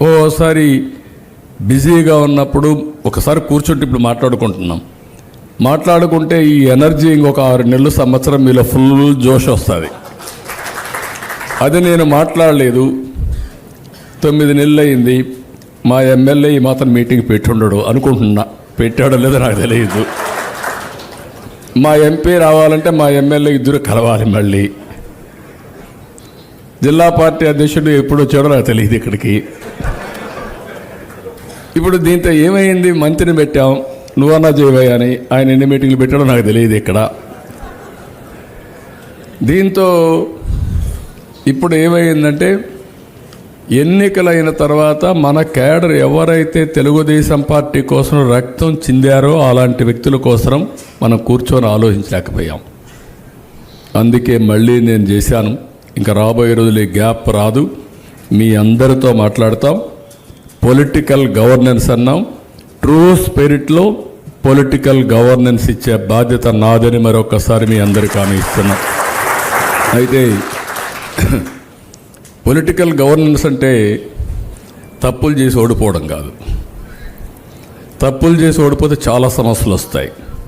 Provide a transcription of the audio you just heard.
ఓసారి బిజీగా ఉన్నప్పుడు ఒకసారి కూర్చుంటే ఇప్పుడు మాట్లాడుకుంటే ఈ ఎనర్జీ ఇంకొక 6 నెలలు సంవత్సరం మీలో ఫుల్ జోష్ వస్తుంది. అది నేను మాట్లాడలేదు. 9 నెలలు అయింది. మా ఎమ్మెల్యే ఈ మాత్రం మీటింగ్ పెట్టుండడు అనుకుంటున్నా. పెట్టాడో లేదో నాకు తెలియదు. మా ఎంపీ రావాలంటే మా ఎమ్మెల్యే ఇద్దరు కలవాలి. మళ్ళీ జిల్లా పార్టీ అధ్యక్షుడు ఎప్పుడు వచ్చాడో నాకు తెలియదు ఇక్కడికి. ఇప్పుడు దీంతో ఏమైంది? మంత్రిని పెట్టాం, నువ్వన్నా చేయవయ్యా అని. ఆయన ఎన్ని మీటింగ్లు పెట్టాడో నాకు తెలియదు ఇక్కడ. దీంతో ఇప్పుడు ఏమైందంటే ఎన్నికలైన తర్వాత మన క్యాడర్ ఎవరైతే తెలుగుదేశం పార్టీ కోసం రక్తం చిందారో అలాంటి వ్యక్తుల కోసం మనం కూర్చొని ఆలోచించలేకపోయాం. అందుకే మళ్ళీ నేను చేశాను. ఇంకా రాబోయే రోజులు ఈ గ్యాప్ రాదు. మీ అందరితో మాట్లాడతాం. పొలిటికల్ గవర్నెన్స్ అన్నాం. ట్రూ స్పిరిట్లో పొలిటికల్ గవర్నెన్స్ ఇచ్చే బాధ్యత నాదని మరొకసారి మీ అందరికీ హామీ ఇస్తున్నాం. అయితే పొలిటికల్ గవర్నెన్స్ అంటే తప్పులు చేసి ఓడిపోవడం కాదు. తప్పులు చేసి ఓడిపోతే చాలా సమస్యలు వస్తాయి.